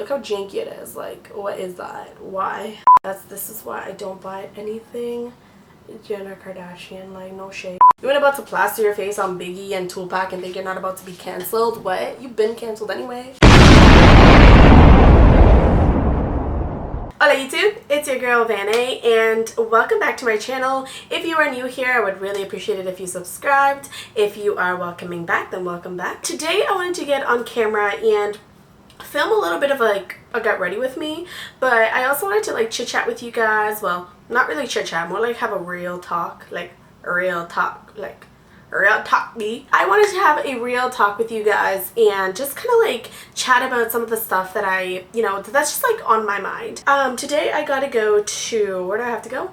Look how janky it is. Like, what is that? Why? This is why I don't buy anything Jenner Kardashian. Like, no shade. You ain't about to plaster your face on Biggie and Tupac and think you're not about to be canceled. What? You've been canceled anyway. Hola YouTube, it's your girl Vanna and welcome back to my channel. If you are new here, I would really appreciate it if you subscribed. If you are welcoming back, then welcome back. Today I wanted to get on camera and film a little bit of like a get ready with me, but I also wanted to like chit chat with you guys. Well, not really chit chat, more like have a real talk, like real talk me. I wanted to have a real talk with you guys and just kind of like chat about some of the stuff that I, that's just like on my mind. Today I gotta go to, where do I have to go?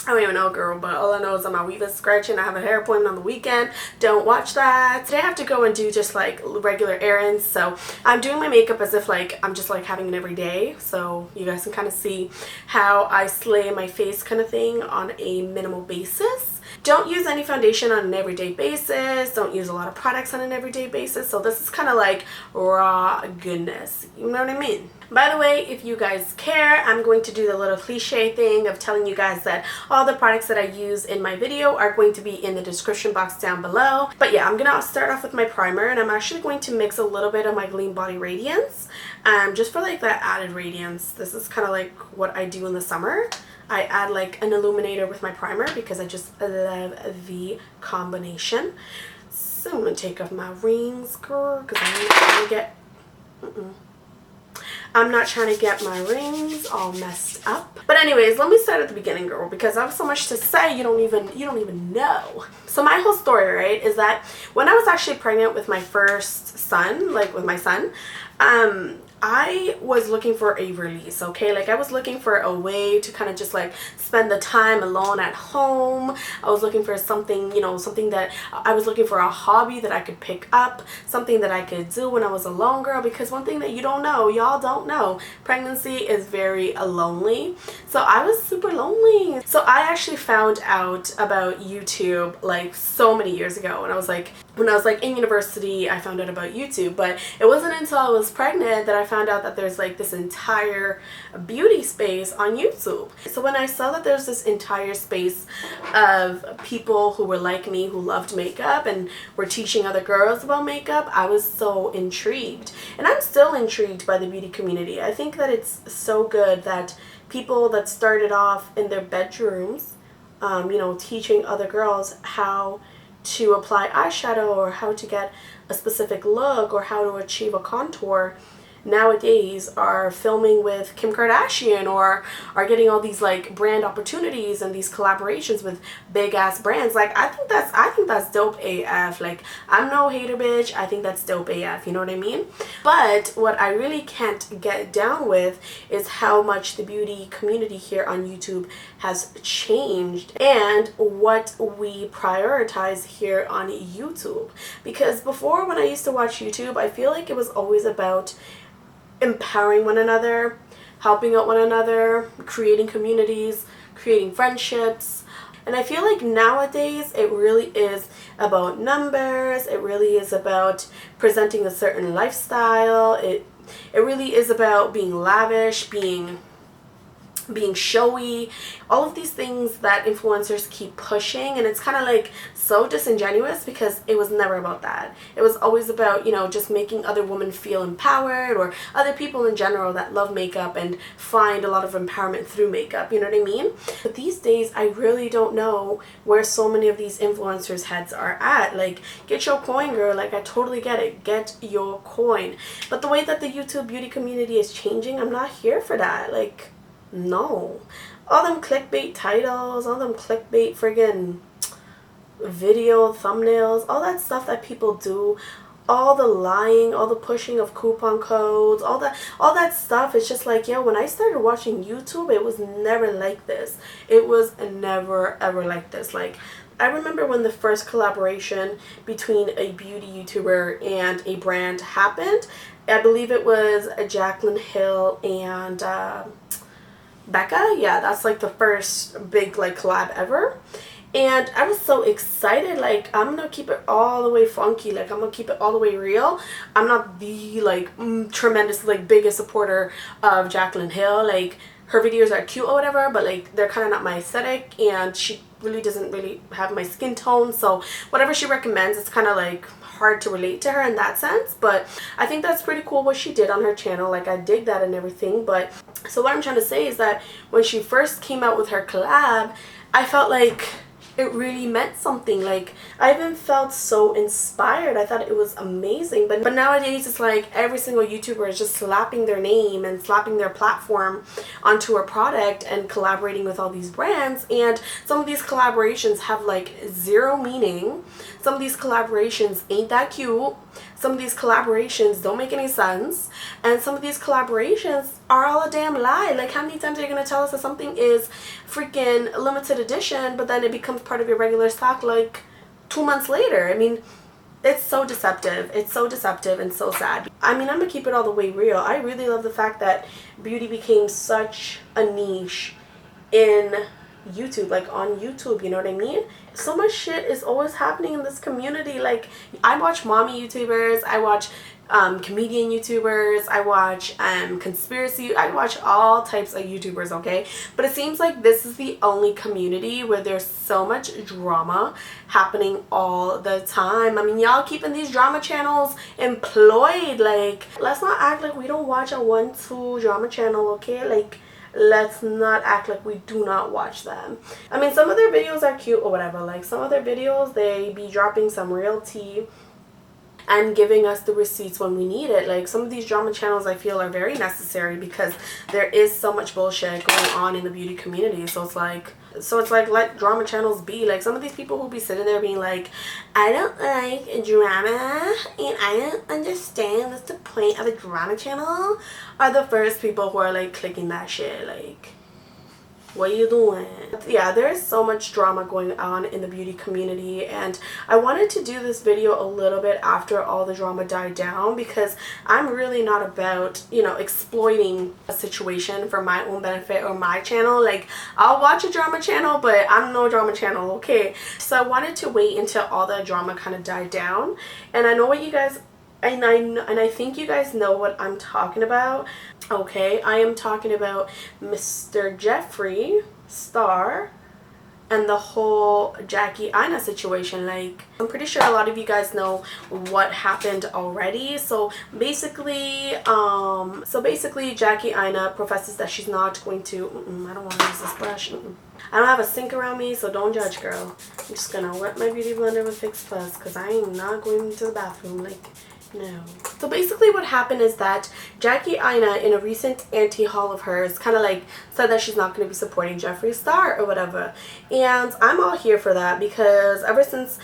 I don't even know, girl, but all I know is I'm my weave is scratching. I have a hair appointment on the weekend. Don't watch that. Today I have to go and do just like regular errands. So I'm doing my makeup as if like I'm just like having it every day. So you guys can kind of see how I slay my face kind of thing on a minimal basis. Don't use any foundation on an everyday basis. Don't use a lot of products on an everyday basis. So this is kind of like raw goodness. You know what I mean? By the way, if you guys care, I'm going to do the little cliche thing of telling you guys that all the products that I use in my video are going to be in the description box down below. But yeah, I'm going to start off with my primer, and I'm actually going to mix a little bit of my Gleam Body Radiance just for like that added radiance. This is kind of like what I do in the summer. I add like an illuminator with my primer because I just love the combination. So I'm going to take off my rings, girl, because I'm not trying to get my rings all messed up. But anyways, let me start at the beginning, girl, because I have so much to say you don't even know. So my whole story, right, is that when I was actually pregnant with my first son, like with my son, I was looking for a release, okay? Like I was looking for a way to kind of just like spend the time alone at home. I was looking for something, something that I was looking for a hobby that I could pick up, something that I could do when I was alone, girl, because one thing that you don't know, y'all don't know, pregnancy is very lonely. So I was super lonely. So I actually found out about YouTube like so many years ago when I was like in university. I found out about YouTube, but it wasn't until I was pregnant that I found out that there's like this entire beauty space on YouTube. So when I saw that there's this entire space of people who were like me, who loved makeup and were teaching other girls about makeup, I was so intrigued. And I'm still intrigued by the beauty community. I think that it's so good that people that started off in their bedrooms, teaching other girls how to apply eyeshadow or how to get a specific look or how to achieve a contour, nowadays are filming with Kim Kardashian or are getting all these like brand opportunities and these collaborations with big ass brands. Like I think that's dope AF. Like I'm no hater, bitch. I think that's dope AF, you know what I mean? But what I really can't get down with is how much the beauty community here on YouTube has changed and what we prioritize here on YouTube. Because before, when I used to watch YouTube, I feel like it was always about empowering one another, helping out one another, creating communities, creating friendships. And I feel like nowadays it really is about numbers. It really is about presenting a certain lifestyle. It really is about being lavish, being showy, all of these things that influencers keep pushing, and it's kind of like so disingenuous because it was never about that. It was always about, just making other women feel empowered, or other people in general that love makeup and find a lot of empowerment through makeup, you know what I mean? But these days I really don't know where so many of these influencers' heads are at. Like, get your coin, girl. Like, I totally get it, get your coin. But the way that the YouTube beauty community is changing, I'm not here for that. Like, no. All them clickbait titles, all them clickbait friggin' video thumbnails, all that stuff that people do, all the lying, all the pushing of coupon codes, all that stuff. It's just like, yo, when I started watching YouTube, it was never like this. It was never ever like this. Like, I remember when the first collaboration between a beauty YouTuber and a brand happened. I believe it was Jaclyn Hill and Becca. Yeah, that's like the first big like collab ever. And I was so excited. Like, I'm gonna keep it all the way funky, like I'm gonna keep it all the way real. I'm not the like tremendous like biggest supporter of Jaclyn Hill. Like, her videos are cute or whatever, but like they're kind of not my aesthetic, and she really doesn't really have my skin tone, so whatever she recommends, it's kind of like hard to relate to her in that sense. But I think that's pretty cool what she did on her channel. Like, I dig that and everything. But so what I'm trying to say is that when she first came out with her collab, I felt like it really meant something. Like, I even felt so inspired. I thought it was amazing. But nowadays it's like every single YouTuber is just slapping their name and slapping their platform onto a product and collaborating with all these brands, and some of these collaborations have like zero meaning. Some of these collaborations ain't that cute. Some of these collaborations don't make any sense, and some of these collaborations are all a damn lie. Like, how many times are you going to tell us that something is freaking limited edition, but then it becomes part of your regular stock like 2 months later? I mean, it's so deceptive. It's so deceptive and so sad. I mean, I'm going to keep it all the way real. I really love the fact that beauty became such a niche in YouTube, like on YouTube, you know what I mean? So much shit is always happening in this community. Like, I watch mommy YouTubers, I watch comedian YouTubers, I watch conspiracy, I watch all types of YouTubers, okay? But it seems like this is the only community where there's so much drama happening all the time. I mean, y'all keeping these drama channels employed. Like, let's not act like we don't watch a 1-2 drama channel, okay? Like, let's not act like we do not watch them. I mean, some of their videos are cute or whatever. Like, some of their videos, they be dropping some real tea and giving us the receipts when we need it. Like, some of these drama channels I feel are very necessary because there is so much bullshit going on in the beauty community. So it's like let drama channels be. Like, some of these people who be sitting there being like, I don't like drama and I don't understand what's the point of a drama channel, are the first people who are like clicking that shit. Like, what are you doing? Yeah, there's so much drama going on in the beauty community, and I wanted to do this video a little bit after all the drama died down, because I'm really not about, you know, exploiting a situation for my own benefit or my channel. Like, I'll watch a drama channel, but I'm no drama channel, okay? So I wanted to wait until all the drama kind of died down, and I know what you guys, and I think you guys know what I'm talking about. Okay, I am talking about Mr. Jeffree Star and the whole Jackie Aina situation. Like, I'm pretty sure a lot of you guys know what happened already. So basically Jackie Aina professes that she's not going to, I don't want to use this brush. I don't have a sink around me, so don't judge, girl. I'm just gonna wet my beauty blender with Fix Plus because I am not going to the bathroom. Like, no. So basically what happened is that Jackie Aina, in a recent anti-haul of hers, kind of like said that she's not going to be supporting Jeffree Star or whatever. And I'm all here for that, because ever since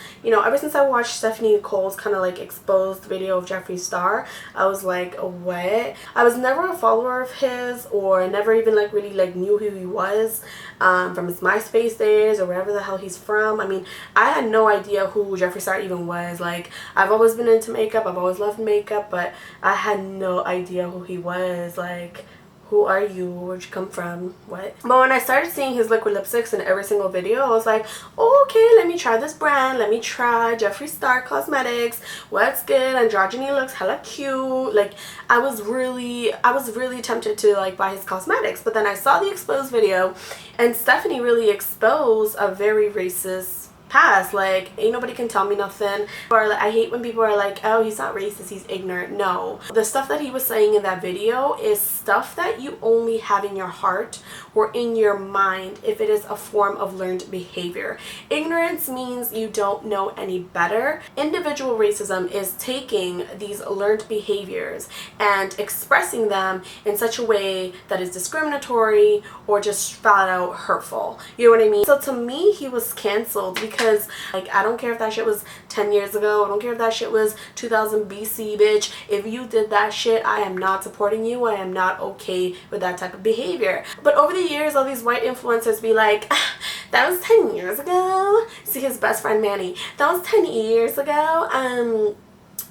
I watched Stephanie Nicole's kind of like exposed video of Jeffree Star, I was like, what? I was never a follower of his, or never even like really like knew who he was from his MySpace days or wherever the hell he's from. I mean, I had no idea who Jeffree Star even was. Like, I've always been into makeup, I've always loved makeup, but I had no idea who he was. Like, who are you? Where'd you come from? What? But when I started seeing his liquid lipsticks in every single video, I was like, oh, okay, let me try this brand. Let me try Jeffree Star Cosmetics. What's good? Androgyny looks hella cute. Like, I was really tempted to like buy his cosmetics. But then I saw the exposed video, and Stephanie really exposed a very racist past. Like, ain't nobody can tell me nothing. Or like, I hate when people are like, oh, he's not racist, he's ignorant. No, the stuff that he was saying in that video is stuff that you only have in your heart or in your mind if it is a form of learned behavior. Ignorance means you don't know any better. Individual racism is taking these learned behaviors and expressing them in such a way that is discriminatory or just flat out hurtful. You know what I mean? So to me, he was canceled because, like, I don't care if that shit was 10 years ago. I don't care if that shit was 2000 BC, bitch. If you did that shit, I am not supporting you. I am not okay with that type of behavior. But over the years, all these white influencers be like, ah, that was 10 years ago. See his best friend Manny. That was 10 years ago.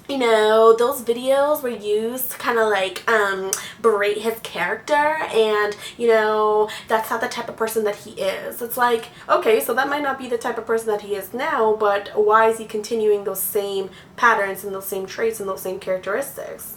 you know, those videos were used to kind of like berate his character, and you know, that's not the type of person that he is. It's like, okay, so that might not be the type of person that he is now, but why is he continuing those same patterns and those same traits and those same characteristics?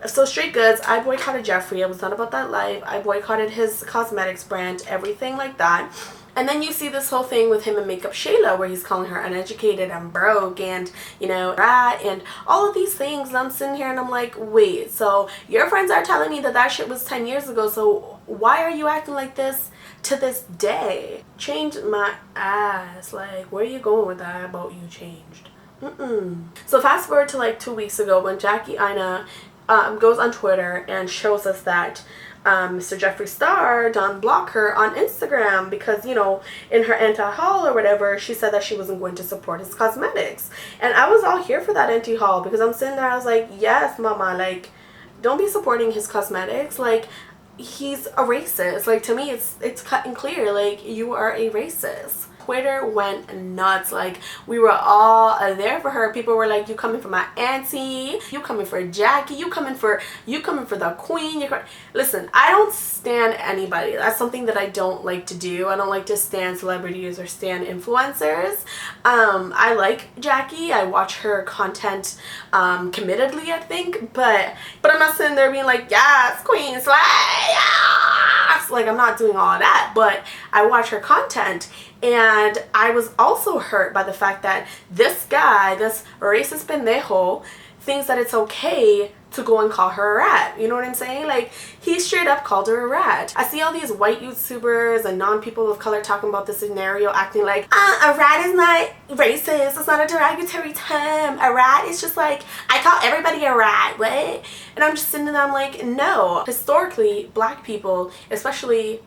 So Straight Goods, I boycotted Jeffree. I was not about that life. I boycotted his cosmetics brand, everything like that. And then you see this whole thing with him and Makeup Shayla, where he's calling her uneducated and broke and, you know, rat and all of these things. And I'm sitting here and I'm like, wait, so your friends are telling me that that shit was 10 years ago, so why are you acting like this to this day? Change my ass. Like, where are you going with that about you changed? So fast forward to like 2 weeks ago when Jackie Aina goes on Twitter and shows us that Mr. Jeffree Star done block her on Instagram because, you know, in her anti-haul or whatever, she said that she wasn't going to support his cosmetics. And I was all here for that anti-haul because I'm sitting there, I was like, yes, mama, like, don't be supporting his cosmetics. Like, he's a racist. Like, to me, it's cut and clear. Like, you are a racist. Twitter went nuts. Like, we were all there for her. People were like, you coming for my auntie, you coming for Jackie, you coming for the queen. Listen, I don't stan anybody. That's something that I don't like to do. I don't like to stan celebrities or stan influencers. I like Jackie. I watch her content committedly, I think, but I'm not sitting there being like, yes, queen, slay, yes. Like, I'm not doing all of that, but I watch her content. And I was also hurt by the fact that this guy, this racist pendejo, thinks that it's okay to go and call her a rat. You know what I'm saying? Like, he straight up called her a rat. I see all these white YouTubers and non-people of color talking about this scenario, acting like, a rat is not racist. It's not a derogatory term. A rat is just like, I call everybody a rat. What? And I'm just sitting there, I'm like, no. Historically, black people, especially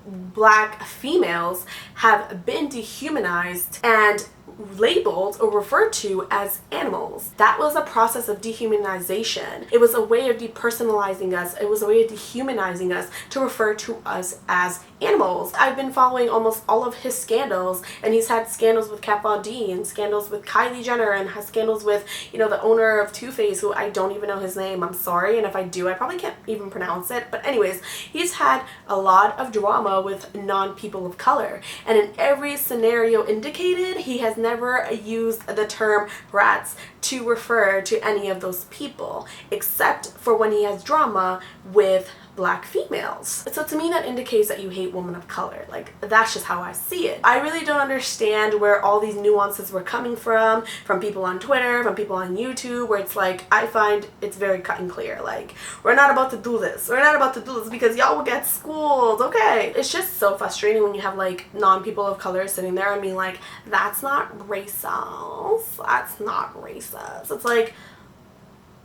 black females, have been dehumanized and labeled or referred to as animals. That was a process of dehumanization. It was a way of depersonalizing us. It was a way of dehumanizing us to refer to us as animals. I've been following almost all of his scandals, and he's had scandals with Kat Von D and scandals with Kylie Jenner and has scandals with, you know, the owner of Too Faced, who I don't even know his name. I'm sorry, and if I do, I probably can't even pronounce it. But anyways, he's had a lot of drama with non-people of color, and in every scenario indicated, he has never used the term rats to refer to any of those people, except for when he has drama with black females. So to me, that indicates that you hate women of color. Like, that's just how I see it. I really don't understand where all these nuances were coming from people on Twitter, from people on YouTube, where it's like, I find it's very cut and clear. Like, we're not about to do this. We're not about to do this because y'all will get schooled, okay? It's just so frustrating when you have, like, non-people of color sitting there and being like, that's not racist. That's not racist. It's like,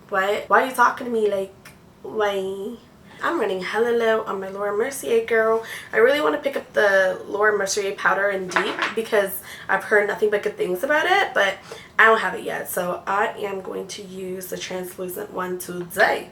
what? Why are you talking to me like, why? I'm running hella low on my Laura Mercier, girl. I really want to pick up the Laura Mercier powder in Deep because I've heard nothing but good things about it, but I don't have it yet. So I am going to use the translucent one today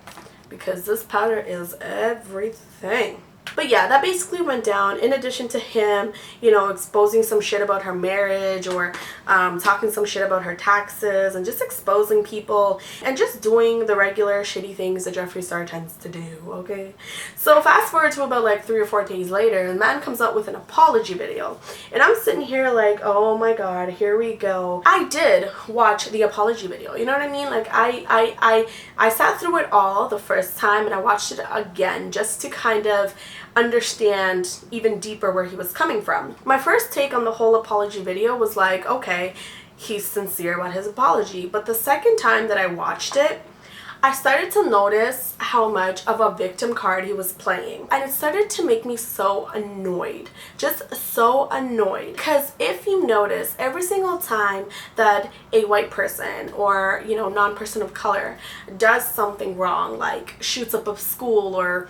because this powder is everything. But yeah, that basically went down. In addition to him, you know, exposing some shit about her marriage or talking some shit about her taxes and just exposing people and just doing the regular shitty things that Jeffree Star tends to do, okay? So fast forward to about like 3 or 4 days later, the man comes out with an apology video. And I'm sitting here like, oh my god, here we go. I did watch the apology video, you know what I mean? Like, I sat through it all the first time and I watched it again just to kind of understand even deeper where he was coming from. My first take on the whole apology video was like, okay, he's sincere about his apology. But the second time that I watched it, I started to notice how much of a victim card he was playing. And it started to make me so annoyed. Just so annoyed. Because if you notice, every single time that a white person or, you know, non-person of color does something wrong, like shoots up a school or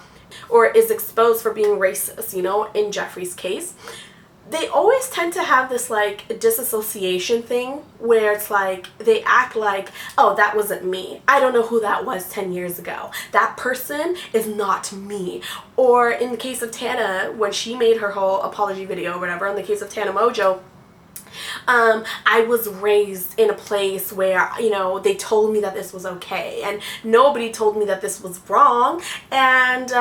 is exposed for being racist, you know, in Jeffree's case, they always tend to have this like disassociation thing where it's like they act like, oh, that wasn't me. I don't know who that was 10 years ago. That person is not me. Or in the case of Tana, when she made her whole apology video or whatever, in the case of Tana Mojo, I was raised in a place where, you know, they told me that this was okay and nobody told me that this was wrong. And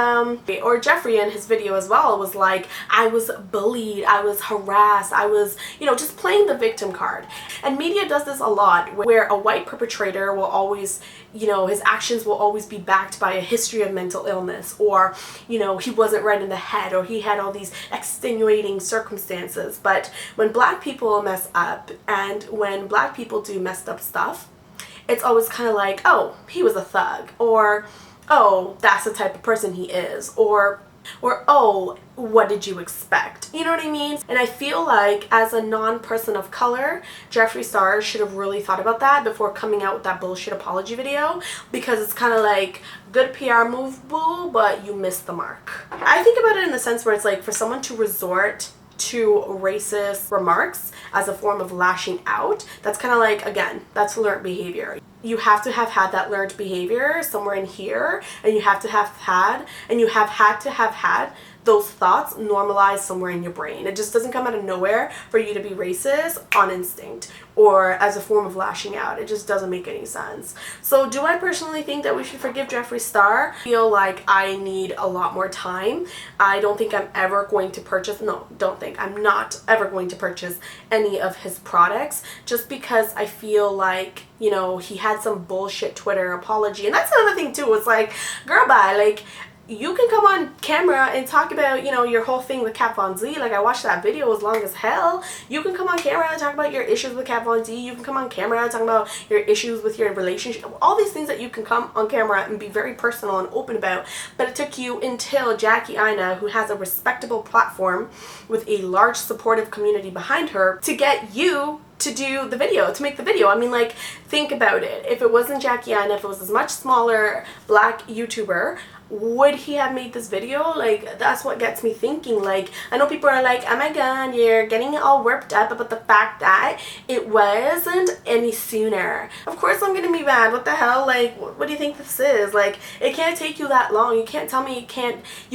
or Jeffrey in his video as well was like, I was bullied, I was harassed, I was, you know, just playing the victim card. And media does this a lot, where a white perpetrator will always, you know, his actions will always be backed by a history of mental illness, or, you know, he wasn't right in the head, or he had all these extenuating circumstances. But when black people mess up and when black people do messed up stuff, it's always kind of like, oh, he was a thug, or oh, that's the type of person he is, or oh, what did you expect? You know what I mean? And I feel like as a non-person of color, Jeffree Star should have really thought about that before coming out with that bullshit apology video, because it's kind of like, good PR move, boo, but you missed the mark. I think about it in the sense where it's like, for someone to resort to racist remarks as a form of lashing out, that's kind of like, again, that's learned behavior. You have to have had that learned behavior somewhere in here, and you have had those thoughts normalized somewhere in your brain. It just doesn't come out of nowhere for you to be racist on instinct or as a form of lashing out. It just doesn't make any sense. So do I personally think that we should forgive Jeffree Star? I feel like I need a lot more time. I don't think I'm ever going to purchase, I'm not ever going to purchase any of his products, just because I feel like, you know, he had some bullshit Twitter apology. And that's another thing too. It's like, girl, bye. Like, you can come on camera and talk about, you know, your whole thing with Kat Von D. Like, I watched that video, as long as hell. You can come on camera and talk about your issues with Kat Von D. You can come on camera and talk about your issues with your relationship. All these things that you can come on camera and be very personal and open about. But it took you until Jackie Aina, who has a respectable platform with a large supportive community behind her, to get you to do the video, to make the video. I mean, like, think about it. If it wasn't Jackie Aina, if it was a much smaller black YouTuber, would he have made this video? Like, that's what gets me thinking. Like, I know people are like, oh my god, you're getting all worked up about the fact that it wasn't any sooner. Of course I'm gonna be mad. What the hell? Like, what do you think this is? Like, it can't take you that long. You can't tell me you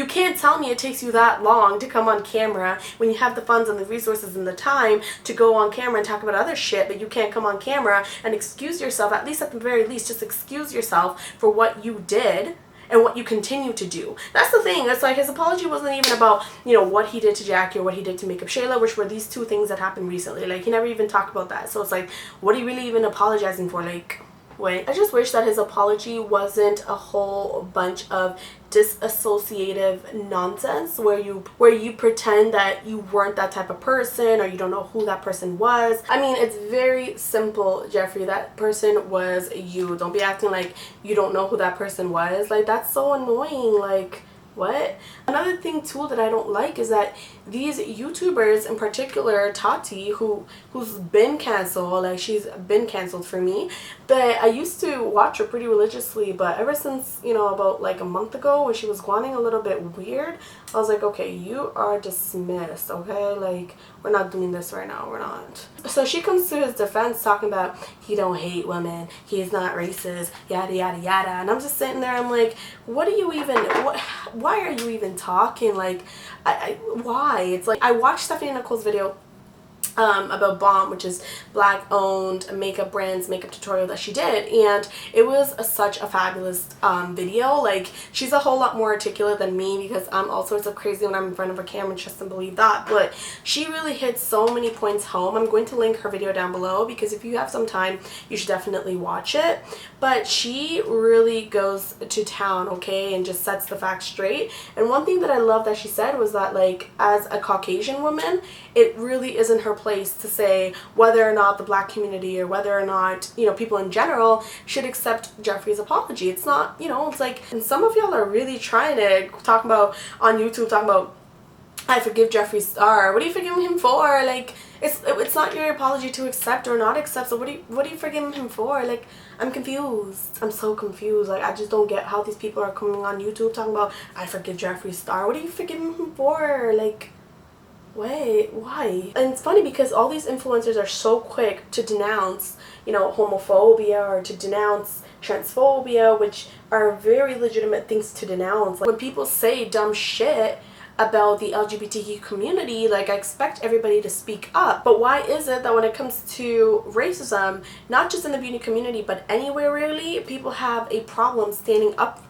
can't tell me it takes you that long to come on camera when you have the funds and the resources and the time to go on camera and talk about other shit, but you can't come on camera and excuse yourself. At least, at the very least, just excuse yourself for what you did and what you continue to do. That's the thing. It's like, his apology wasn't even about, you know, what he did to Jackie or what he did to Makeup Shayla, which were these two things that happened recently. Like, he never even talked about that. So it's like, what are you really even apologizing for? Like, wait. I just wish that his apology wasn't a whole bunch of disassociative nonsense where you pretend that you weren't that type of person, or you don't know who that person was. I mean, it's very simple, Jeffree. That person was you. Don't be acting like you don't know who that person was. Like, that's so annoying. Like, what? Another thing too that I don't like is that these YouTubers, in particular Tati, who's been canceled, like, she's been canceled for me, but I used to watch her pretty religiously, but ever since, you know, about like a month ago when she was going a little bit weird, I was like, okay, you are dismissed, okay? Like, we're not doing this right now, we're not. So she comes to his defense talking about he don't hate women, he's not racist, yada yada yada, and I'm just sitting there, I'm like, what are you even, why are you even talking? Like, why? It's like, I watched Stephanie Nicole's video about Bomb, which is black owned makeup brand's makeup tutorial that she did, and it was such a fabulous video. Like, she's a whole lot more articulate than me because I'm all sorts of crazy when I'm in front of a camera, trust and believe that, but she really hit so many points home. I'm going to link her video down below because if you have some time, you should definitely watch it. But she really goes to town, okay, and just sets the facts straight. And one thing that I love that she said was that, like, as a Caucasian woman, it really isn't her place to say whether or not the black community or whether or not, you know, people in general should accept Jeffree's apology. It's not, you know, it's like, and some of y'all are really trying to talk about on YouTube, talking about, I forgive Jeffree Star. What are you forgiving him for? Like, it's not your apology to accept or not accept, so what are you forgiving him for? Like, I'm confused. I'm so confused. Like, I just don't get how these people are coming on YouTube talking about, I forgive Jeffree Star. What are you forgiving him for? Like, wait, why? And it's funny because all these influencers are so quick to denounce, you know, homophobia or to denounce transphobia, which are very legitimate things to denounce. Like, when people say dumb shit about the LGBTQ community, like I expect everybody to speak up. But why is it that when it comes to racism, not just in the beauty community but anywhere really, people have a problem standing up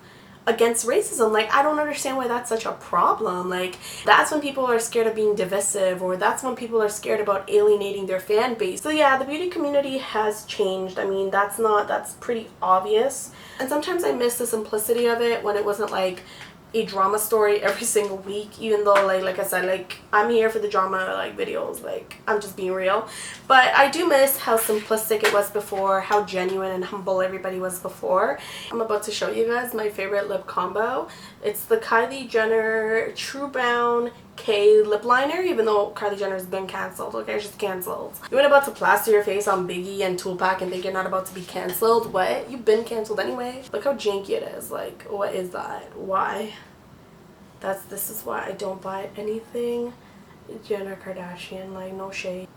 against racism? Like, I don't understand why that's such a problem. Like, that's when people are scared of being divisive, or that's when people are scared about alienating their fan base. So yeah, the beauty community has changed. I mean, that's pretty obvious. And sometimes I miss the simplicity of it when it wasn't like a drama story every single week, even though like I said, like I'm here for the drama like videos, like I'm just being real. But I do miss how simplistic it was before, how genuine and humble everybody was before. I'm about to show you guys my favorite lip combo. It's the Kylie Jenner True Brown K lip liner, even though Kylie Jenner has been cancelled. Okay, she's cancelled. You ain't about to plaster your face on Biggie and Tupac and think you're not about to be cancelled. What? You've been cancelled anyway. Look how janky it is. Like, what is that? Why? This is why I don't buy anything Jenner Kardashian. Like, no shade.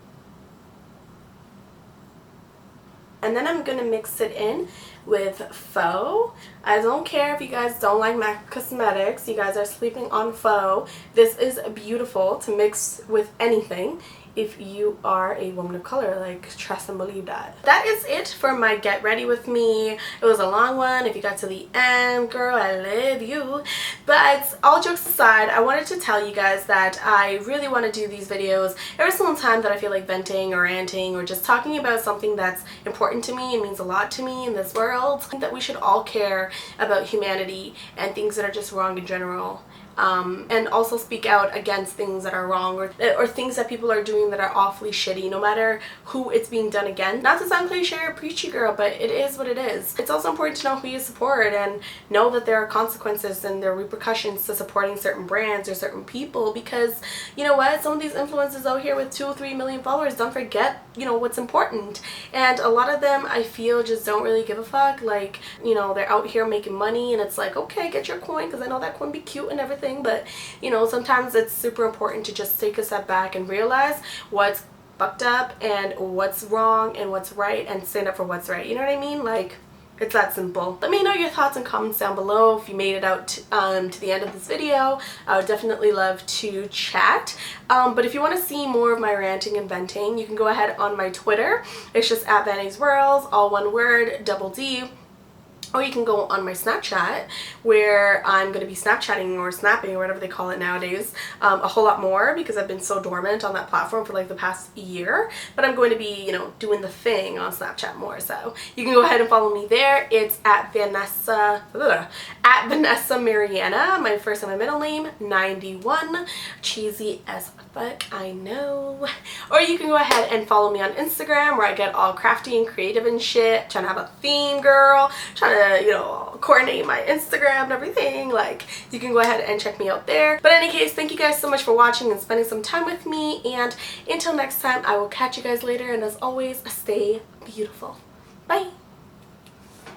And then I'm gonna mix it in with faux. I don't care if you guys don't like MAC Cosmetics. You guys are sleeping on faux. This is beautiful to mix with anything if you are a woman of color. Like, trust and believe that. That is it for my get ready with me. It was a long one. If you got to the end, girl, I love you. But all jokes aside, I wanted to tell you guys that I really want to do these videos every single time that I feel like venting or ranting or just talking about something that's important to me and means a lot to me in this world. I think that we should all care about humanity and things that are just wrong in general. And also speak out against things that are wrong, or things that people are doing that are awfully shitty, no matter who it's being done against. Not to sound cliche or preachy, girl, but it is what it is. It's also important to know who you support and know that there are consequences and there are repercussions to supporting certain brands or certain people, because you know what, some of these influencers out here with 2 or 3 million followers don't forget, you know, what's important. And a lot of them, I feel, just don't really give a fuck. Like, you know, they're out here making money and it's like, okay, get your coin, because I know that coin be cute and everything. But you know, sometimes it's super important to just take a step back and realize what's fucked up and what's wrong and what's right, and stand up for what's right. You know what I mean? Like, it's that simple. Let me know your thoughts and comments down below. If you made it out to the end of this video, I would definitely love to chat. But if you want to see more of my ranting and venting, you can go ahead on my Twitter. It's just @Vanny'sWorlds, all one word, double D. Or you can go on my Snapchat, where I'm going to be Snapchatting or snapping or whatever they call it nowadays a whole lot more, because I've been so dormant on that platform for like the past year. But I'm going to be, you know, doing the thing on Snapchat more. So you can go ahead and follow me there. It's @Vanessa Mariana, my first and my middle name, 91. Cheesy as fuck, I know. Or you can go ahead and follow me on Instagram, where I get all crafty and creative and shit. Trying to have a theme, girl. Trying to, you know, coordinate my Instagram and everything. Like, you can go ahead and check me out there. But in any case, thank you guys so much for watching and spending some time with me. And until next time, I will catch you guys later. And as always, stay beautiful. Bye.